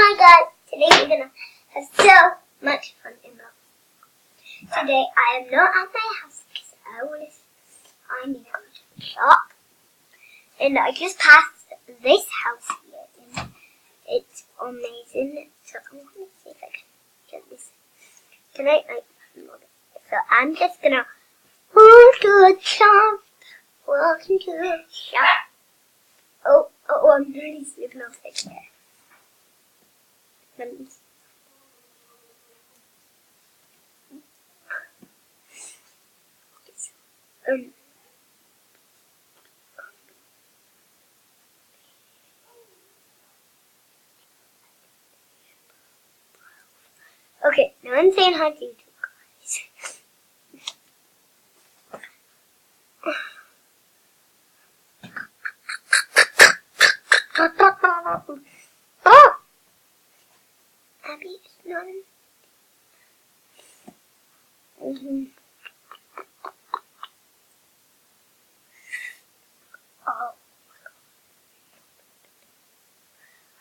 my god, today we're gonna have so much fun in Roblox. Today I am not at my house because I need to go to the shop. And I just passed this house here and it's amazing. So I'm gonna see if I can get this tonight. So I'm just gonna walk to the shop. Welcome to the shop. Oh, I'm really sleeping outside there. Okay, now I'm saying hi to you two guys. Oh! Abby is not in. Oh.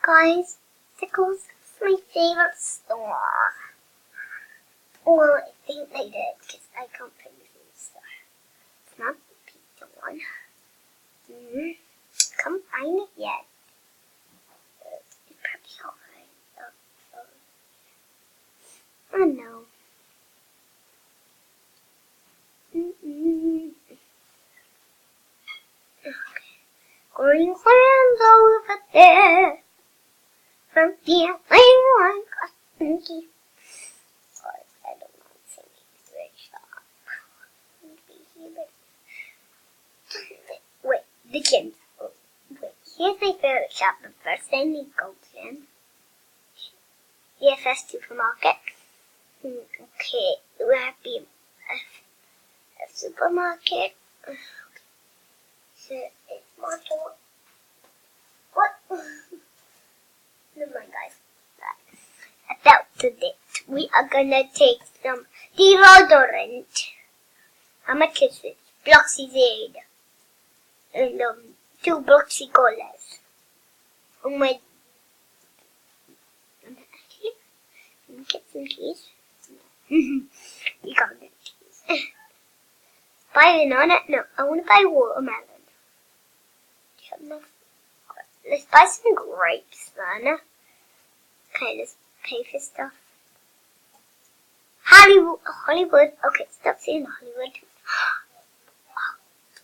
Guys, Tickles is my favorite store. Well, I think they did, because I can't find the food store. It's not the pizza one. Can't find it yet. It's probably alright. Oh no. Okay. Green friends over there. From feeling like a stinky. I don't know what's in the shop. Wait, the gyms. Oh, wait, here's my favorite shop, but first I need to go to EFS Supermarket. Okay, we have a supermarket. So it's more to what? Never mind, guys. About today, we are gonna take some deodorant. How much is it? Bloxy Zaid. And 2 Bloxy Colas. Oh my. Actually, let me get some cheese. You got the cheese. Buy banana? No, I want to buy watermelon. Do you have enough? Let's buy some grapes then. Okay, let's pay for stuff. Hollywood. Okay, stop saying Hollywood.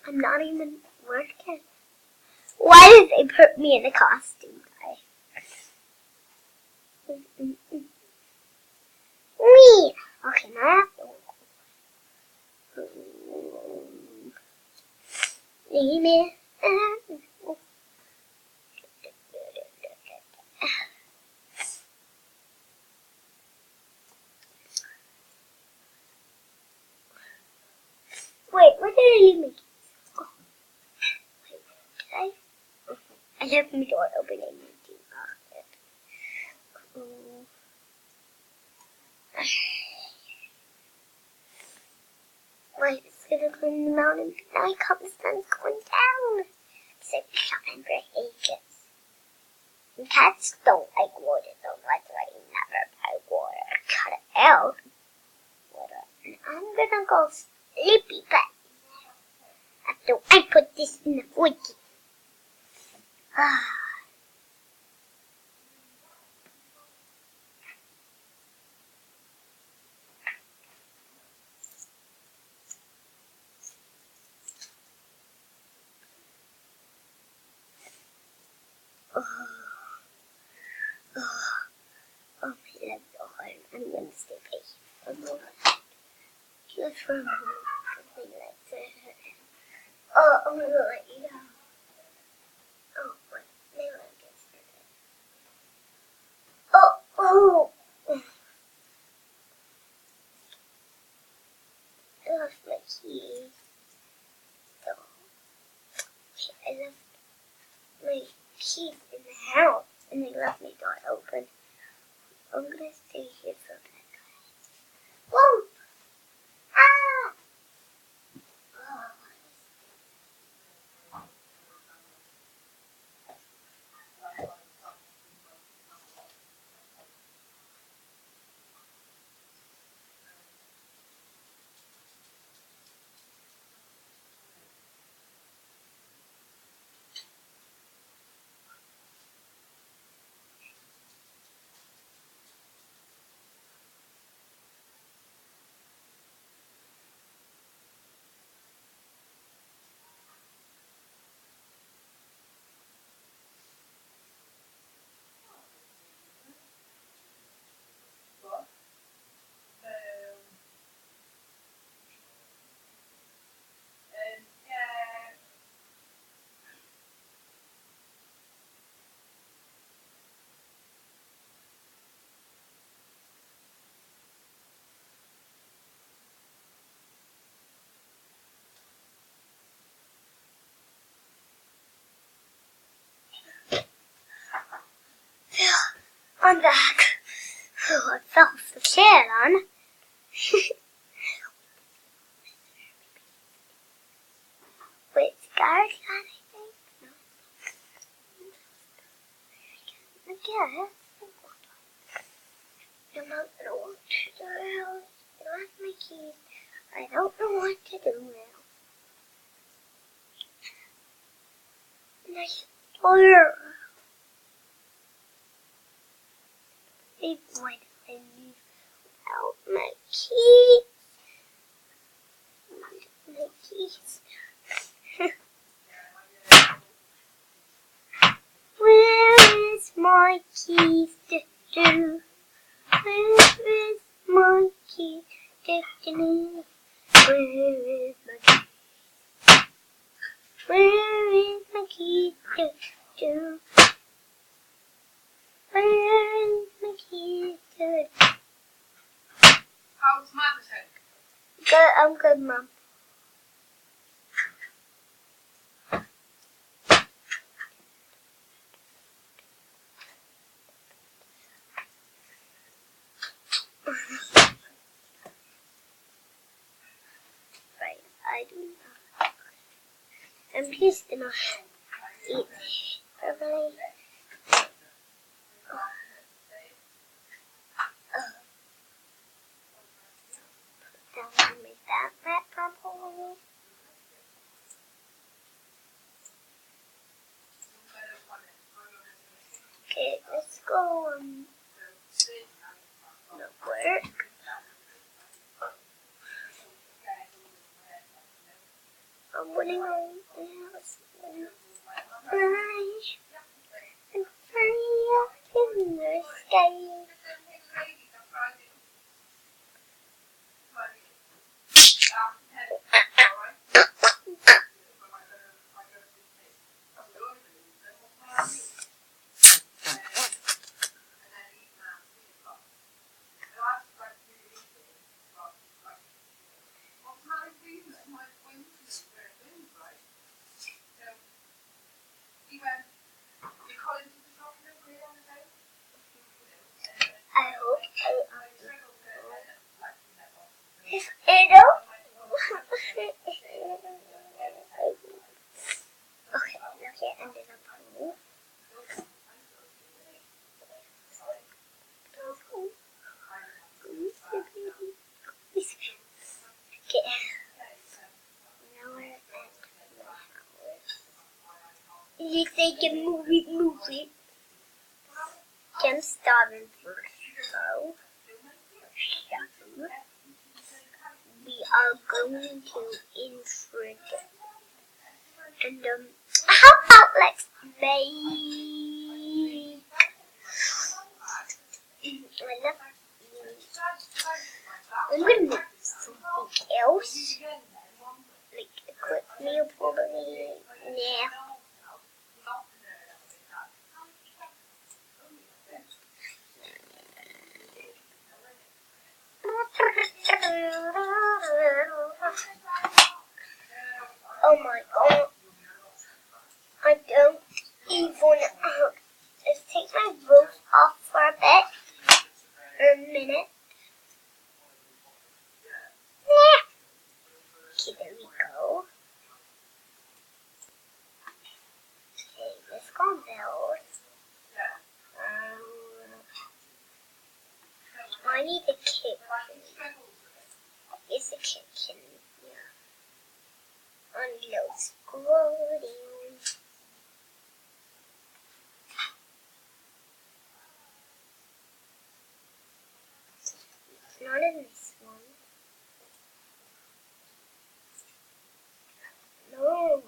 I'm not even working. Why did they put me in a costume, guy? Me. Okay, now I have to Wait, where did I leave my keys? Oh. Wait, did I? I left my door open and my key locked it. Wait, it's gonna go in the mountain. Now I can't, the sun's going down. It's like shopping for ages. And cats don't like water, though. That's why you never buy water. Cut it out. Water. And I'm gonna go sleepy, but after I put this in the wiki. Oh, my legs are hard. I'm gonna stay patient. Just for a moment. My legs are hurt. Oh, I'm gonna let you down. Oh, wait. My leg is hurt. Oh! I lost my keys. So, I left my keys in the house. And they left my door open. I'm gonna stay here for a bit, guys. Whoa! Ah! I'm back. Oh, I fell off the chair then. Wait, it's Gareth, I think? No. I guess. I'm not gonna want to do it. I lost my keys. I don't know what to do now. Nice fire. Hey, why did I leave without my keys? My keys. Where is my keys? Where is my keys? Where is my keys? Where is my keys? Where is my keys? How's Madison? Good, I'm good, Mom. Right, I do not. I'm just gonna eat strawberry. Down to make that purple. Okay, let's go no work. I'm winning on the house. Fly and fly up in the sky. I hope okay, ended up home. Okay. Now we're at the house. You think a movie? I'm starving first, so we are going to Infrid. And how about let's make I'm gonna make something else. Like a quick meal probably. Yeah. Oh my god. I don't even let's take my roof off for a bit. A minute. Yeah. Okay, there we go. Okay, let's go build. I need the kitchen. It's the kitchen. Yeah. Unload scrolling. It's not in this one. No.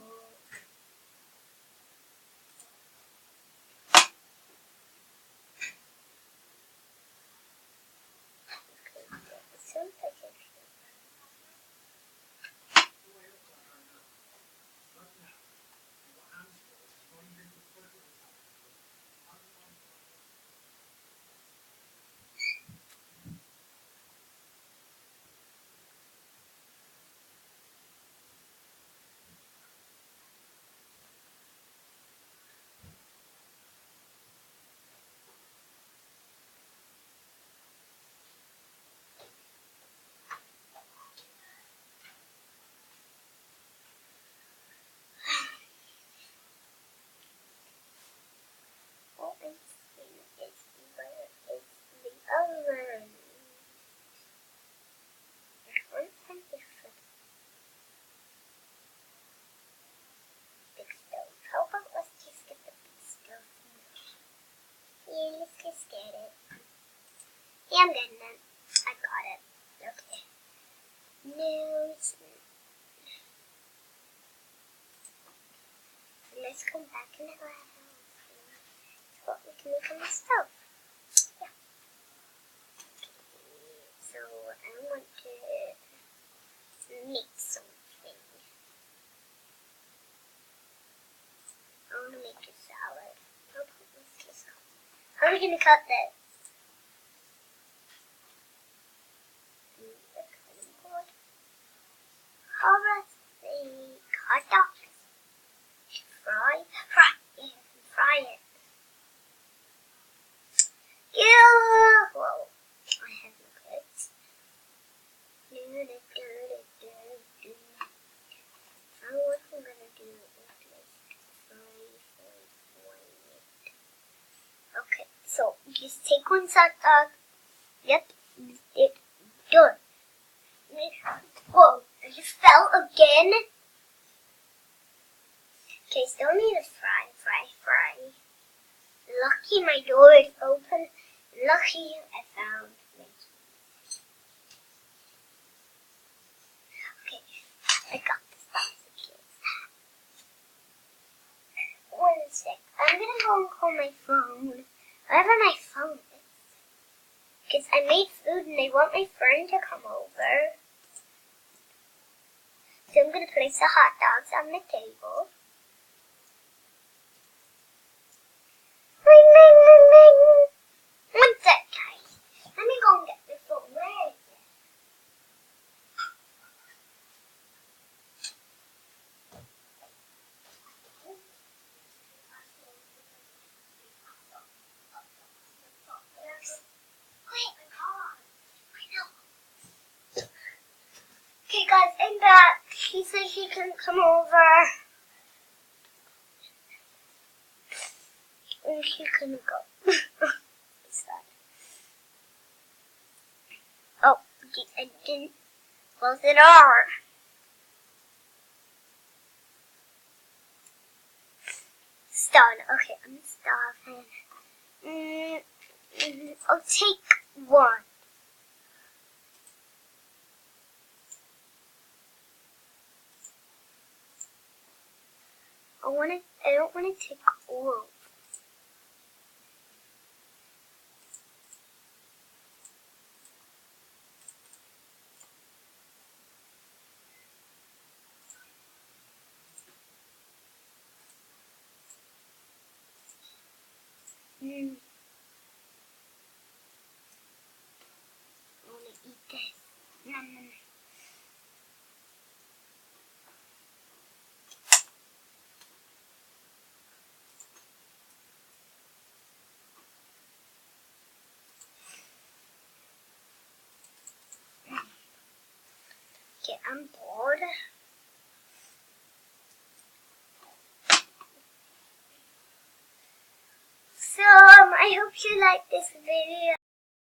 Just get it. Yeah, I'm getting it. I got it. Okay. News. Let's come back in the house. What we can make on the stove. Yeah. So I want to make something. I want to make a salad. How are we going to cut this? How about the hot dogs? Fry? Yeah, fry it. Yeah. Whoa. I have no clips. I what I'm going to do is fry. Okay, so just take one hot dog. Yep, it's done. Whoa, I just fell again. Okay, still need to fry. Lucky my door is open. Lucky I found my keys. Okay, I got this box of keys. 1 sec. I'm gonna go and call my phone. Wherever my phone is. Because I made food and I want my friend to come over. So I'm gonna place the hot dogs on the table. Ring, ring, ring, ring. 1 sec, guys. Let me go and get the phone. Where is it? Wait, my car. I know. Okay, guys, I'm back. She said she can come over. And she couldn't go. Oh, I didn't close the door. It's done. Okay, I'm stopping. I'll take one. I don't want to take all. I want to eat this. Nom. Okay, I'm bored. So, I hope you like this video.